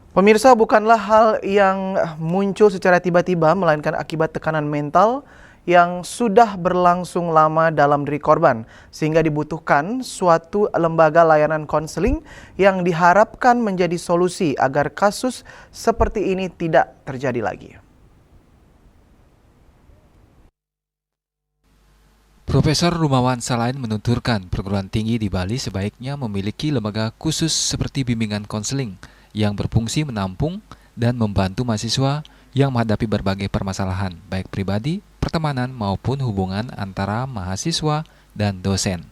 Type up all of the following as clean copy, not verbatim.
Pemirsa, bukanlah hal yang muncul secara tiba-tiba, melainkan akibat tekanan mental yang sudah berlangsung lama dalam diri korban, sehingga dibutuhkan suatu lembaga layanan konseling yang diharapkan menjadi solusi agar kasus seperti ini tidak terjadi lagi. Profesor Rumawan Salain menuturkan perguruan tinggi di Bali sebaiknya memiliki lembaga khusus seperti bimbingan konseling yang berfungsi menampung dan membantu mahasiswa yang menghadapi berbagai permasalahan, baik pribadi, pertemanan, maupun hubungan antara mahasiswa dan dosen.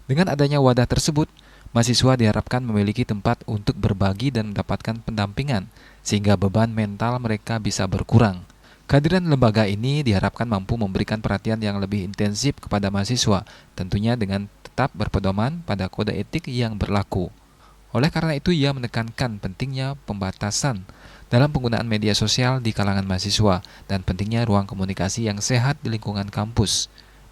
Dengan adanya wadah tersebut, mahasiswa diharapkan memiliki tempat untuk berbagi dan mendapatkan pendampingan, sehingga beban mental mereka bisa berkurang. Kehadiran lembaga ini diharapkan mampu memberikan perhatian yang lebih intensif kepada mahasiswa, tentunya dengan tetap berpedoman pada kode etik yang berlaku. Oleh karena itu, ia menekankan pentingnya pembatasan dalam penggunaan media sosial di kalangan mahasiswa dan pentingnya ruang komunikasi yang sehat di lingkungan kampus,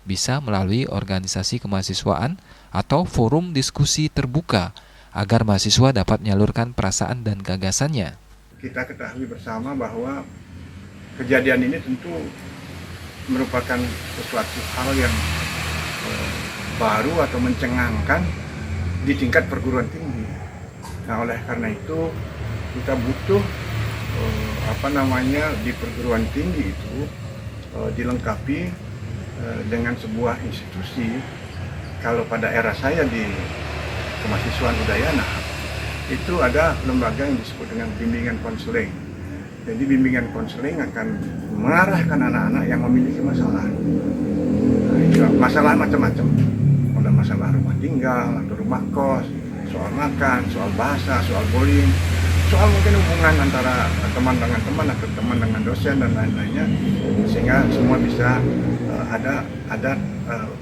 bisa melalui organisasi kemahasiswaan atau forum diskusi terbuka agar mahasiswa dapat menyalurkan perasaan dan gagasannya. Kita ketahui bersama bahwa kejadian ini tentu merupakan sesuatu hal yang baru atau mencengangkan di tingkat perguruan tinggi. Nah, oleh karena itu kita butuh di perguruan tinggi itu dilengkapi dengan sebuah institusi. Kalau pada era saya di kemahasiswaan Udayana itu ada lembaga yang disebut dengan bimbingan konseling. Jadi bimbingan konseling akan mengarahkan anak-anak yang memiliki masalah. Nah, masalah macam-macam. Ada masalah rumah tinggal atau rumah kos, soal makan, soal bahasa, soal bullying, soal mungkin hubungan antara teman dengan teman atau teman dengan dosen dan lain-lainnya, sehingga semua bisa ada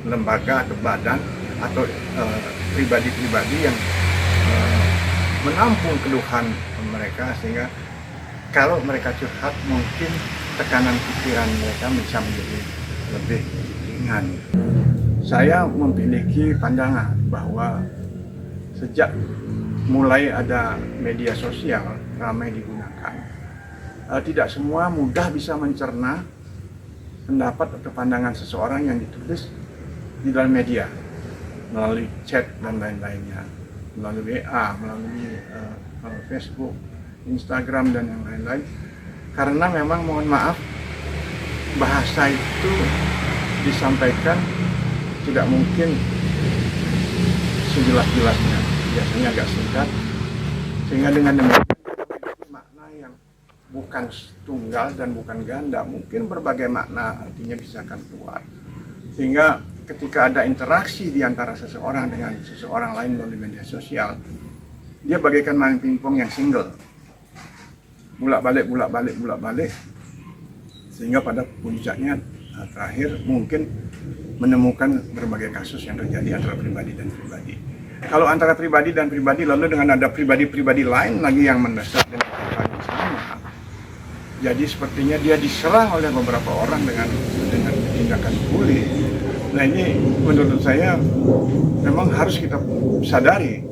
lembaga atau badan atau pribadi-pribadi yang menampung keluhan mereka, sehingga kalau mereka curhat mungkin tekanan pikiran mereka bisa menjadi lebih ringan. Saya memiliki pandangan bahwa sejak mulai ada media sosial ramai digunakan, tidak semua mudah bisa mencerna pendapat atau pandangan seseorang yang ditulis di dalam media, melalui chat dan lain-lainnya, melalui WA, melalui Facebook, Instagram dan yang lain-lain. Karena memang mohon maaf, bahasa itu disampaikan tidak mungkin sejelas-jelasnya, biasanya agak singkat, sehingga dengan demikian makna yang bukan tunggal dan bukan ganda, mungkin berbagai makna artinya bisa akan keluar, sehingga ketika ada interaksi di antara seseorang dengan seseorang lain melalui media sosial, dia bagaikan main pingpong yang single, bolak-balik, sehingga pada puncaknya terakhir mungkin menemukan berbagai kasus yang terjadi antara pribadi dan pribadi. Kalau antara pribadi dan pribadi, lalu dengan ada pribadi-pribadi lain lagi yang mendesak dan yang sama, jadi sepertinya dia diserang oleh beberapa orang dengan tindakan bully. Nah, ini menurut saya memang harus kita sadari.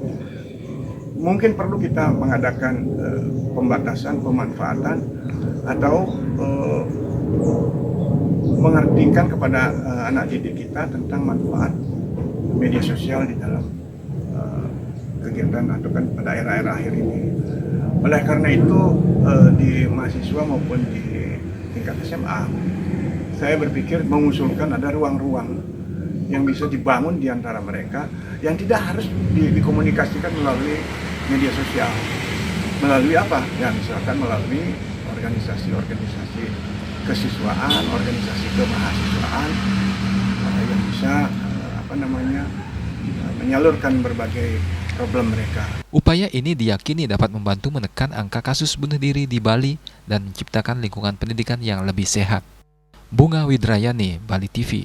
Mungkin perlu kita mengadakan pembatasan, pemanfaatan, atau mengertikan kepada anak didik kita tentang manfaat media sosial di dalam kegiatan atau kan pada era-era akhir ini. Oleh karena itu di mahasiswa maupun di tingkat SMA, saya berpikir mengusulkan ada ruang-ruang yang bisa dibangun di antara mereka yang tidak harus dikomunikasikan melalui media sosial. Melalui apa? Ya, misalkan melalui organisasi-organisasi kesiswaan, organisasi kemahasiswaan yang bisa menyalurkan berbagai problem mereka. Upaya ini diyakini dapat membantu menekan angka kasus bunuh diri di Bali dan menciptakan lingkungan pendidikan yang lebih sehat. Bunga Widrayani, Bali TV.